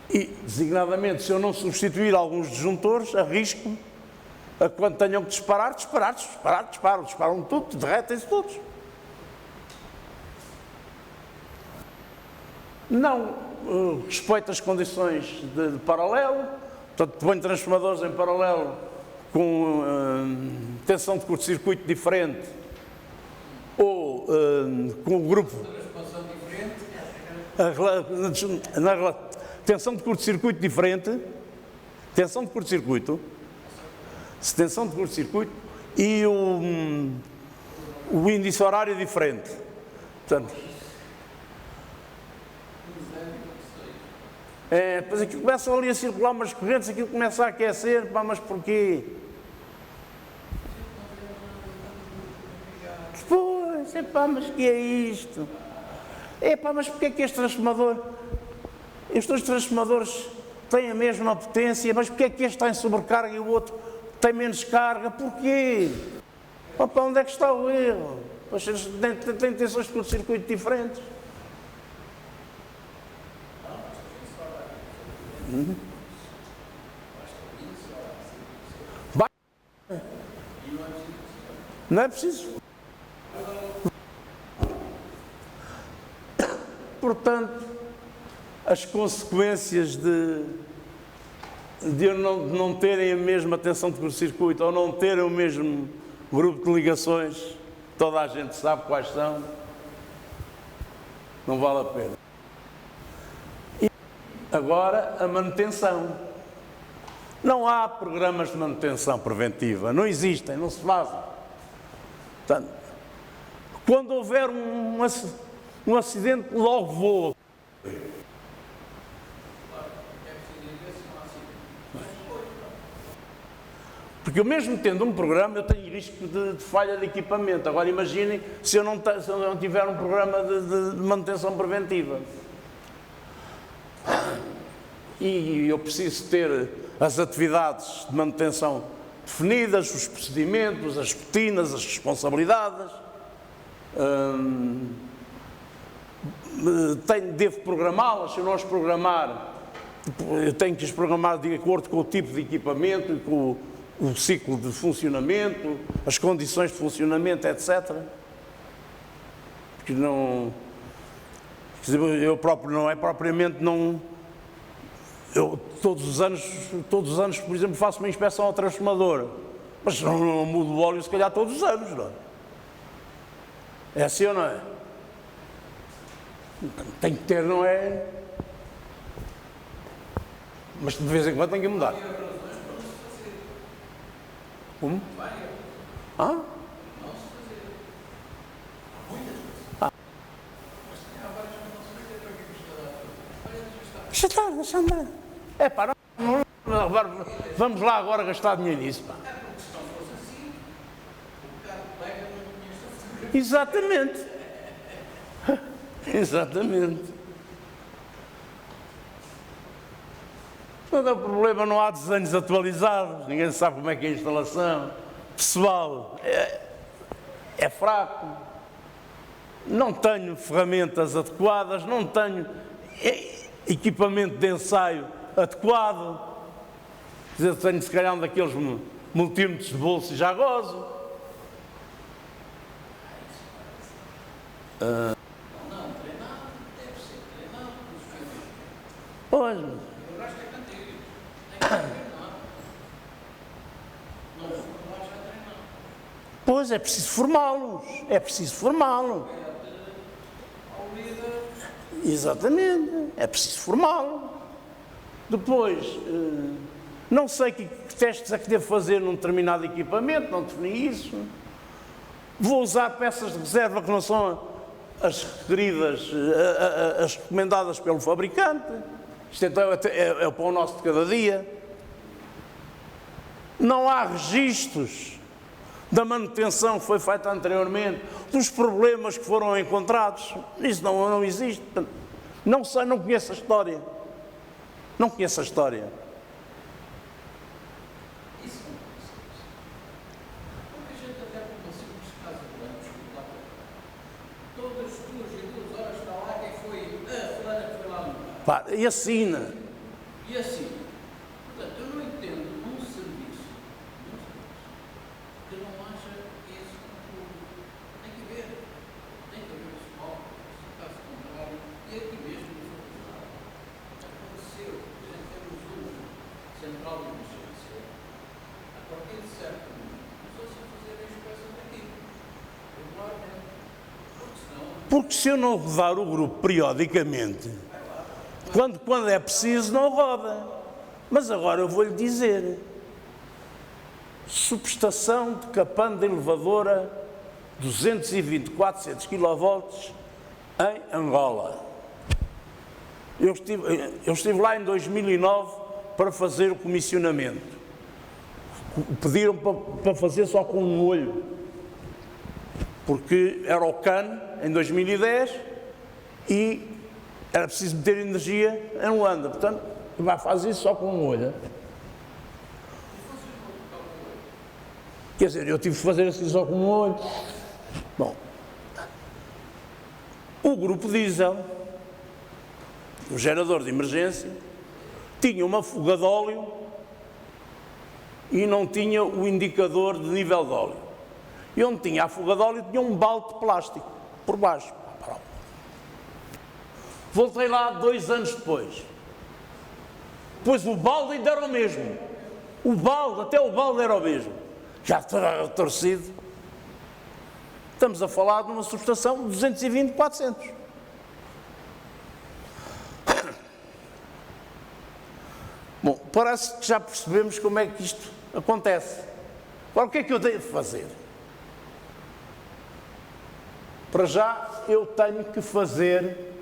E, designadamente, se eu não substituir alguns disjuntores, arrisco a quando tenham que disparam tudo, derretem-se todos. Não respeito as condições de paralelo, portanto, ponho transformadores em paralelo com tensão de curto-circuito diferente ou com o grupo. Tensão de curto-circuito diferente, tensão de curto-circuito e o índice horário diferente. Portanto, depois aquilo começa ali a circular umas correntes, aquilo começa a aquecer, pá, mas porquê? Pois, mas que é isto? Mas porquê é que estes dois transformadores têm a mesma potência, mas porquê é que este está em sobrecarga e o outro tem menos carga? Porquê? Onde é que está o erro? Pois têm tensões de curto-circuito diferentes. Não é preciso. Portanto, as consequências de não terem a mesma tensão de curto-circuito ou não terem o mesmo grupo de ligações, toda a gente sabe quais são, não vale a pena. E agora, a manutenção. Não há programas de manutenção preventiva, não existem, não se fazem. Portanto, quando houver um acidente, logo voa. Porque eu mesmo tendo um programa, eu tenho risco de falha de equipamento. Agora imaginem se eu não tiver um programa de manutenção preventiva. E eu preciso ter as atividades de manutenção definidas, os procedimentos, as rotinas, as responsabilidades. Devo programá-las. Se eu não as programar, eu tenho que as programar de acordo com o tipo de equipamento e com o ciclo de funcionamento, as condições de funcionamento, etc. Porque não... Eu próprio não é propriamente não... Eu todos os anos, por exemplo, faço uma inspeção ao transformador, mas não mudo o óleo se calhar todos os anos, não é? É assim ou não é? Tem que ter, não é? Mas de vez em quando tem que mudar. Como? Ah? Deixa andar. Vamos lá agora gastar dinheiro nisso, pá. Exatamente. Exatamente. Não é o problema, não há desenhos atualizados, ninguém sabe como é que é a instalação. Pessoal, é fraco. Não tenho ferramentas adequadas, não tenho equipamento de ensaio adequado. Quer dizer, tenho se calhar um daqueles multímetros de bolso e já gozo. Não, treinado, deve ser treinado. Pois. Eu acho que é cantiga. Tem que treinar. Não formar já treinar. Pois, é preciso formá-los. É preciso formá-los. Ao líder. Exatamente. É preciso formá-lo. Depois, não sei que testes é que devo fazer num determinado equipamento, não defini isso. Vou usar peças de reserva que não são as requeridas, as recomendadas pelo fabricante. Isto então é o pão nosso de cada dia. Não há registros da manutenção que foi feita anteriormente, dos problemas que foram encontrados. Isso não existe. Não sei, não conheço a história. Não conheço a história. Isso não conhecemos. Porque a gente até por uma simples casa grande, todas as 2 horas está lá quem foi a fulana que foi lá no lugar. Pá, e assina. E assim, portanto, eu não entendo num serviço que não haja esse controle. Tem que haver esse móvel, se caso contrário, e aqui mesmo no facultado. Aconteceu, a gente temos uma central de emergência, a partir de certo número, começou-se a fazer a inspeção daquilo, regularmente, porque senão, Porque se eu não rodar o grupo periodicamente, quando é preciso, não roda. Mas agora eu vou-lhe dizer. Subestação de capanda elevadora 220-400 kV em Angola. Eu estive lá em 2009 para fazer o comissionamento. Pediram para fazer só com um olho, porque era o CAN em 2010 e era preciso meter energia em Luanda. Portanto, vai fazer isso só com um olho. Quer dizer, eu tive que fazer assim só com um olho. Bom, o grupo diesel, o gerador de emergência, tinha uma fuga de óleo e não tinha o indicador de nível de óleo. E onde tinha a fuga de óleo tinha um balde de plástico por baixo. Voltei lá 2 anos depois. Pois o balde ainda era o mesmo. Até o balde era o mesmo. Já estava retorcido. Estamos a falar de uma subestação de 220-400. Bom, parece que já percebemos como é que isto acontece. Agora, o que é que eu devo fazer? Para já, eu tenho que fazer,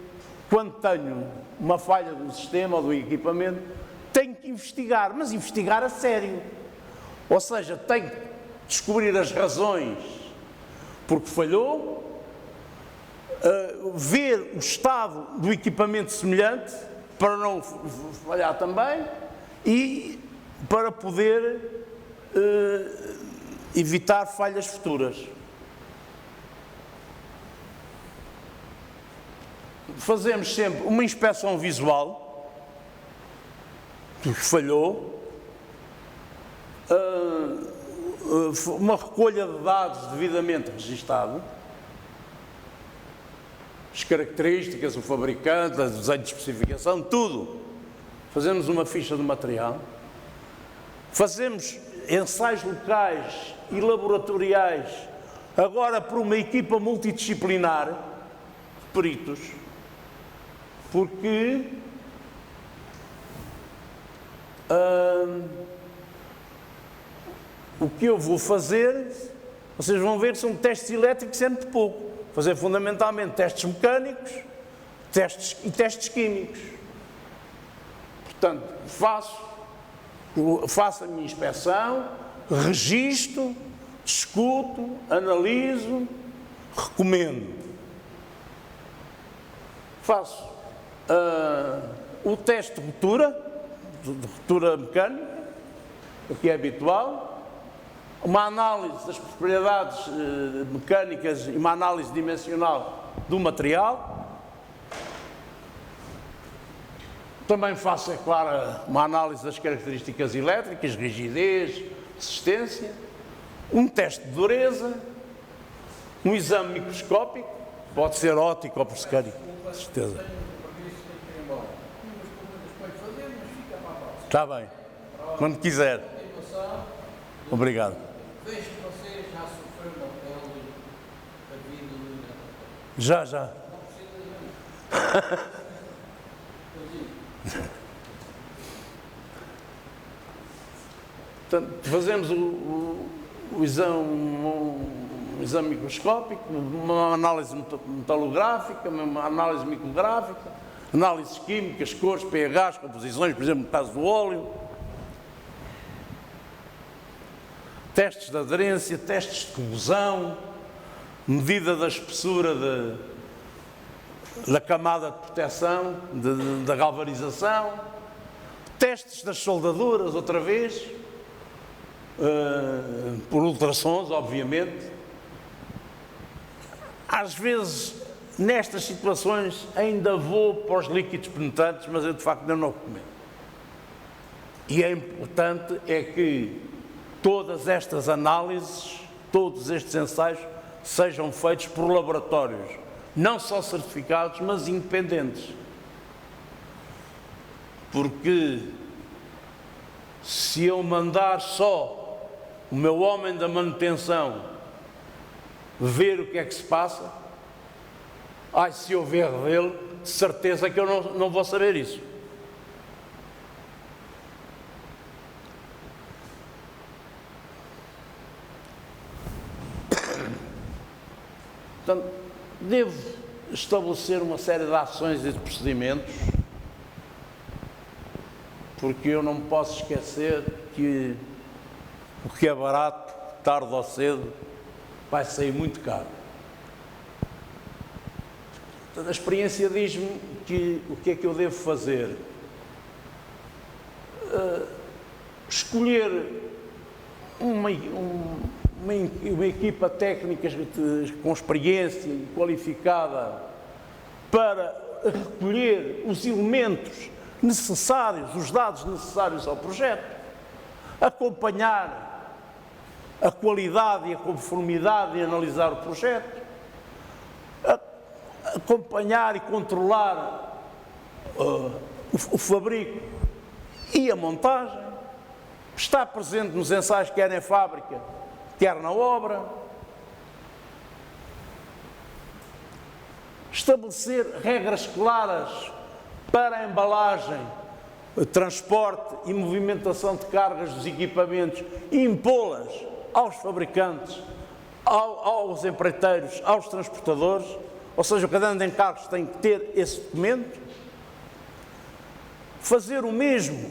quando tenho uma falha do sistema ou do equipamento, tenho que investigar, mas investigar a sério. Ou seja, tenho que descobrir as razões porque falhou, ver o estado do equipamento semelhante para não falhar também e para poder evitar falhas futuras. Fazemos sempre uma inspeção visual do que falhou, uma recolha de dados devidamente registado, as características, o fabricante, o desenho de especificação, tudo. Fazemos uma ficha do material, fazemos ensaios locais e laboratoriais, agora por uma equipa multidisciplinar de peritos, porque o que eu vou fazer, vocês vão ver, são testes elétricos sempre pouco. Fazer fundamentalmente testes mecânicos e testes químicos. Portanto, faço a minha inspeção, registro, discuto, analiso, recomendo. Faço o teste de ruptura mecânica, o que é habitual, uma análise das propriedades mecânicas e uma análise dimensional do material. Também faço, é claro, uma análise das características elétricas, rigidez, resistência, um teste de dureza, um exame microscópico, pode ser óptico ou persicónico, com certeza. Está bem, quando quiser. Obrigado. Vejo que você já sofreu na pele a vida do hidratatório. Já. Não precisa de mim. Portanto, fazemos o exame microscópico, uma análise metalográfica, uma análise micrográfica, análises químicas, cores, pHs, composições, por exemplo, no caso do óleo, testes de aderência, testes de corrosão, medida da espessura da camada de proteção, da galvanização, testes das soldaduras, outra vez, por ultrassons, obviamente. Às vezes, nestas situações, ainda vou para os líquidos penetrantes, mas eu de facto não recomendo. E é importante é que todas estas análises, todos estes ensaios, sejam feitos por laboratórios, não só certificados, mas independentes. Porque se eu mandar só o meu homem da manutenção ver o que é que se passa, se eu ver dele, de certeza que eu não vou saber isso. Portanto, devo estabelecer uma série de ações e de procedimentos, porque eu não me posso esquecer que o que é barato, tarde ou cedo, vai sair muito caro. Portanto, a experiência diz-me que o que é que eu devo fazer? Escolher uma equipa técnica com experiência e qualificada para recolher os elementos necessários, os dados necessários ao projeto, acompanhar a qualidade e a conformidade e analisar o projeto, acompanhar e controlar o fabrico e a montagem, estar presente nos ensaios, quer na fábrica, quer na obra, estabelecer regras claras para a embalagem, transporte e movimentação de cargas dos equipamentos e impô-las aos fabricantes, aos empreiteiros, aos transportadores, ou seja, o caderno de encargos tem que ter esse documento, fazer o mesmo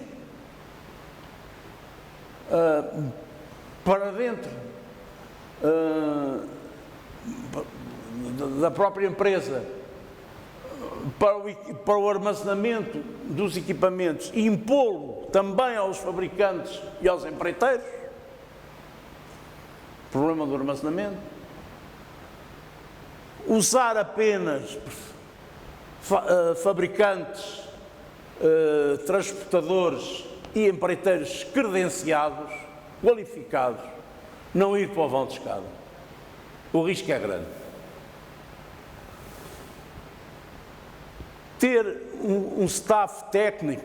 para dentro da própria empresa, para o armazenamento dos equipamentos e impô-lo também aos fabricantes e aos empreiteiros. Problema do armazenamento. Usar apenas fabricantes, transportadores e empreiteiros credenciados, qualificados, não ir para o vão de escada. O risco é grande. Ter um staff técnico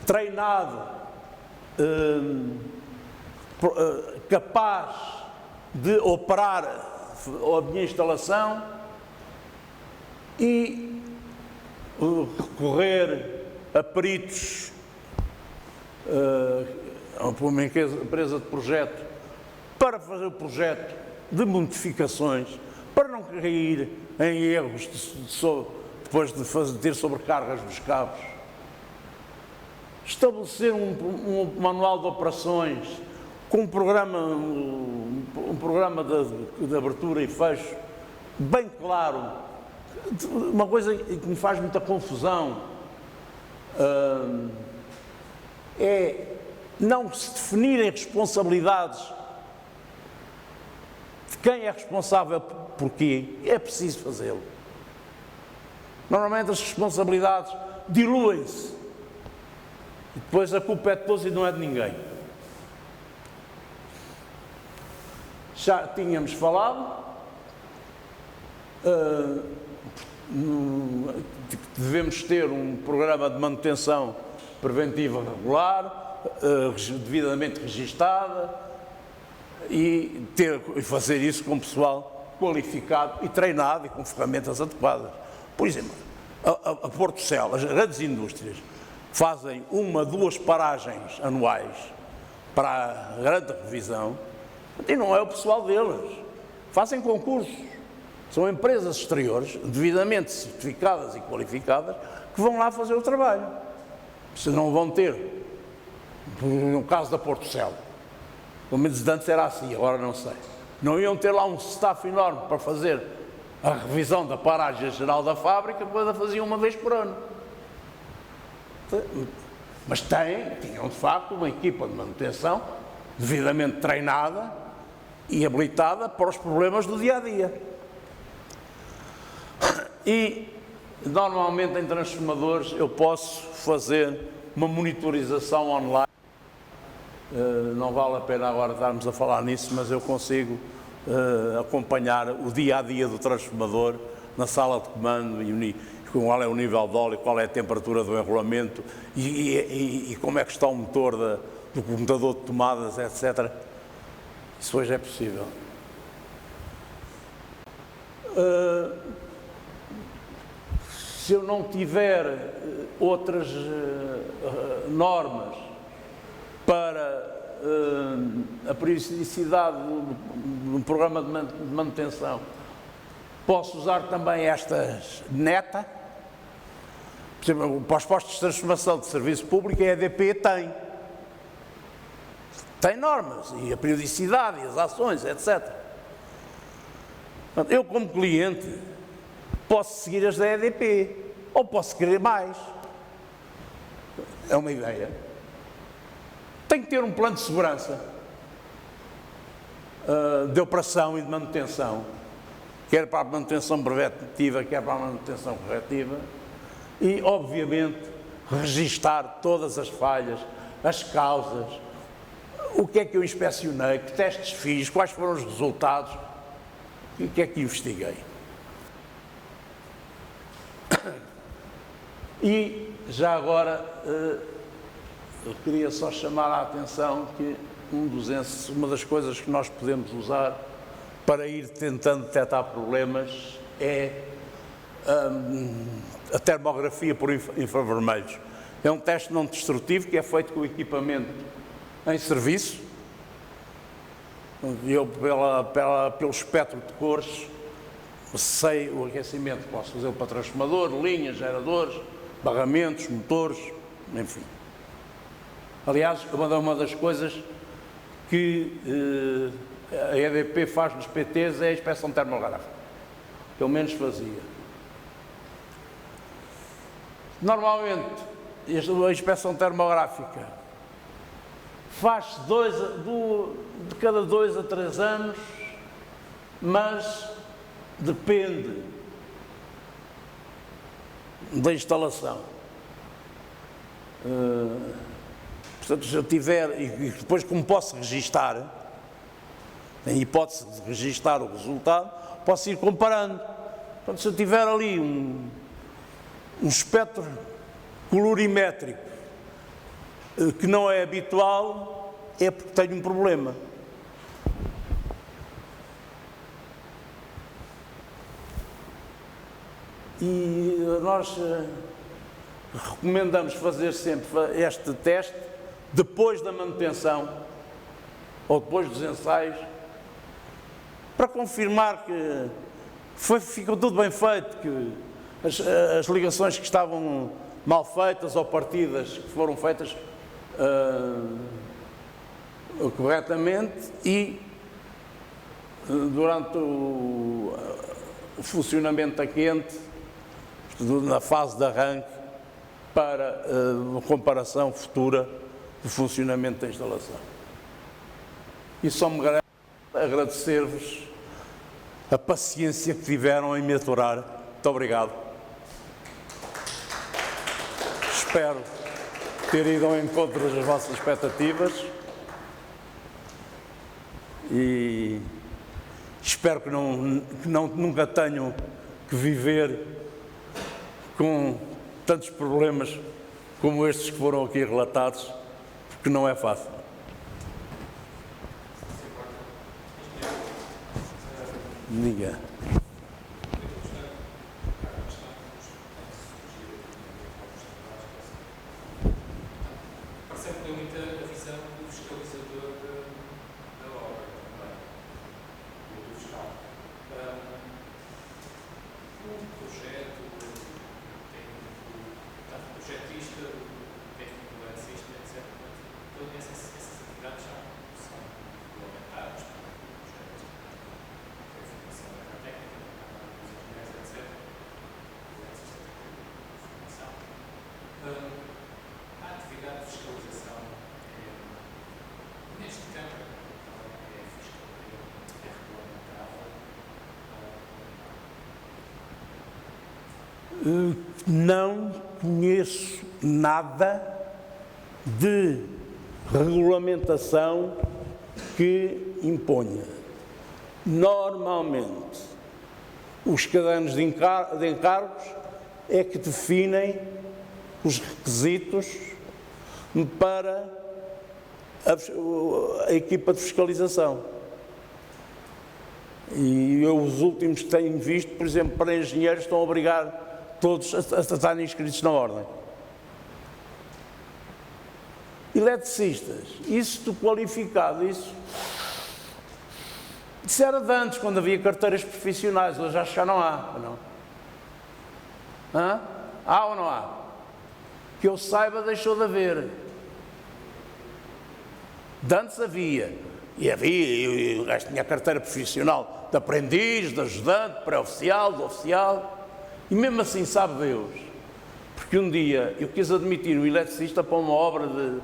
treinado, capaz de operar a minha instalação e recorrer a peritos, a uma empresa de projeto, para fazer o projeto de modificações, para não cair em erros depois de ter sobrecargas dos cabos. Estabelecer um manual de operações com um programa de abertura e fecho bem claro. Uma coisa que me faz muita confusão é não se definirem responsabilidades de quem é responsável por quê. É preciso fazê-lo. Normalmente as responsabilidades diluem-se e depois a culpa é de todos e não é de ninguém. Já tínhamos falado, devemos ter um programa de manutenção preventiva regular, devidamente registada, e fazer isso com pessoal qualificado e treinado e com ferramentas adequadas. Por exemplo, a Porto Cel, as grandes indústrias, fazem 1, 2 paragens anuais para a grande revisão, e não é o pessoal deles. Fazem concursos. São empresas exteriores, devidamente certificadas e qualificadas, que vão lá fazer o trabalho. Se não vão ter, no caso da Portocelo, pelo menos antes era assim, agora não sei, não iam ter lá um staff enorme para fazer a revisão da paragem geral da fábrica, depois a faziam uma vez por ano. Mas tinham de facto uma equipa de manutenção devidamente treinada e habilitada para os problemas do dia-a-dia. E, normalmente, em transformadores, eu posso fazer uma monitorização online. Não vale a pena agora estarmos a falar nisso, mas eu consigo acompanhar o dia-a-dia do transformador na sala de comando e qual é o nível de óleo, qual é a temperatura do enrolamento e como é que está o motor do computador de tomadas, etc. Isso hoje é possível. Se eu não tiver outras normas para a periodicidade do programa de manutenção, posso usar também estas NETA. Por exemplo, para os postos de transformação de serviço público, a EDP tem normas, e a periodicidade, e as ações, etc. Eu, como cliente, posso seguir as da EDP, ou posso querer mais. É uma ideia. Tem que ter um plano de segurança, de operação e de manutenção, quer para a manutenção preventiva, quer para a manutenção corretiva, e, obviamente, registar todas as falhas, as causas, o que é que eu inspecionei, que testes fiz, quais foram os resultados e o que é que investiguei. E, já agora, eu queria só chamar a atenção que uma das coisas que nós podemos usar para ir tentando detectar problemas é a termografia por infravermelhos. É um teste não destrutivo que é feito com o equipamento em serviço. Eu, pelo espectro de cores, sei o aquecimento que posso fazer para transformador, linhas, geradores, barramentos, motores, enfim. Aliás, uma das coisas que a EDP faz nos PTs é a inspeção termográfica. Pelo menos fazia. Normalmente, a inspeção termográfica faz-se de cada 2 a 3 anos, mas depende da instalação. Portanto, se eu tiver, e depois como posso registar, em hipótese de registar o resultado, posso ir comparando. Portanto, se eu tiver ali um espectro colorimétrico que não é habitual, é porque tenho um problema. E nós recomendamos fazer sempre este teste depois da manutenção ou depois dos ensaios, para confirmar que ficou tudo bem feito, que as ligações que estavam mal feitas ou partidas que foram feitas corretamente, e durante o funcionamento a quente, na fase de arranque, para uma comparação futura do funcionamento da instalação. E só me resta agradecer-vos a paciência que tiveram em me aturar. Muito obrigado. Espero ter ido ao encontro das vossas expectativas e espero que nunca tenham que viver com tantos problemas como estes que foram aqui relatados, porque não é fácil. Ninguém. Sempre tem muita visão do fiscalizador. Não conheço nada de regulamentação que imponha. Normalmente, os cadernos de encargos é que definem os requisitos para a equipa de fiscalização. E eu, os últimos que tenho visto, por exemplo, para engenheiros, estão a obrigar todos a estarem inscritos na ordem. Eletricistas, isso qualificado, isso era de antes, quando havia carteiras profissionais, hoje acho que já não há, não? Hã? Há ou não há? Que eu saiba, deixou de haver. De antes havia, e o gajo tinha a carteira profissional de aprendiz, de ajudante, de pré-oficial, de oficial, e mesmo assim, sabe Deus, porque um dia eu quis admitir o eletricista para uma obra de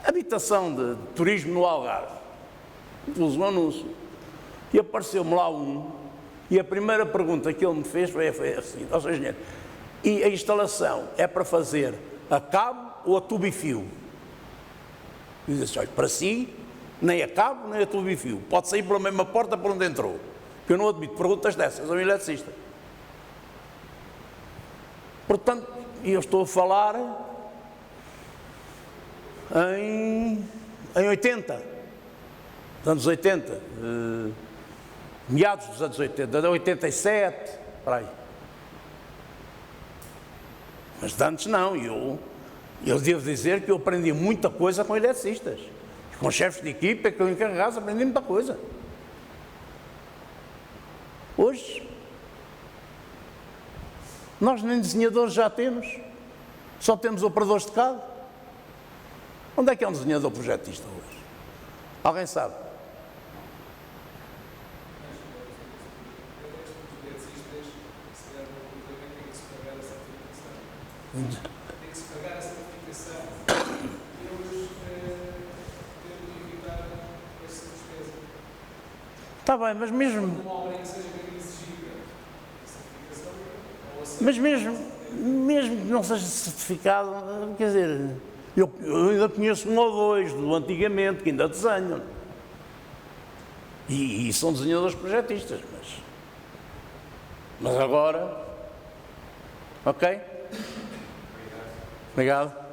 habitação, de turismo no Algarve, pus um anúncio, e apareceu-me lá um, e a primeira pergunta que ele me fez foi assim: ó, Sr. Engenheiro, e a instalação é para fazer a cabo ou a tubo e fio? E disse assim: olha, para si, nem a cabo, nem a tubo e fio, pode sair pela mesma porta por onde entrou, que eu não admito perguntas dessas a um eletricista. Portanto, eu estou a falar em 80, dos anos 80, meados dos anos 80, de 87, para aí. Mas de antes não, eu devo dizer que eu aprendi muita coisa com eletricistas, com chefes de equipa, com encarregados, aprendi muita coisa. Hoje, nós nem desenhadores já temos, só temos operadores de cabo. Onde é que é um desenhador projetista hoje? Alguém sabe? Tem que se pagar a certificação. Eles tentam evitar essa despesa. Está bem, mas mesmo... Uma obra que seja bem exigida, a certificação, ou a Mas mesmo que não seja certificado, quer dizer, eu ainda conheço um ou dois do antigamente que ainda desenham. E são desenhadores projetistas, mas agora... Ok? Obrigado.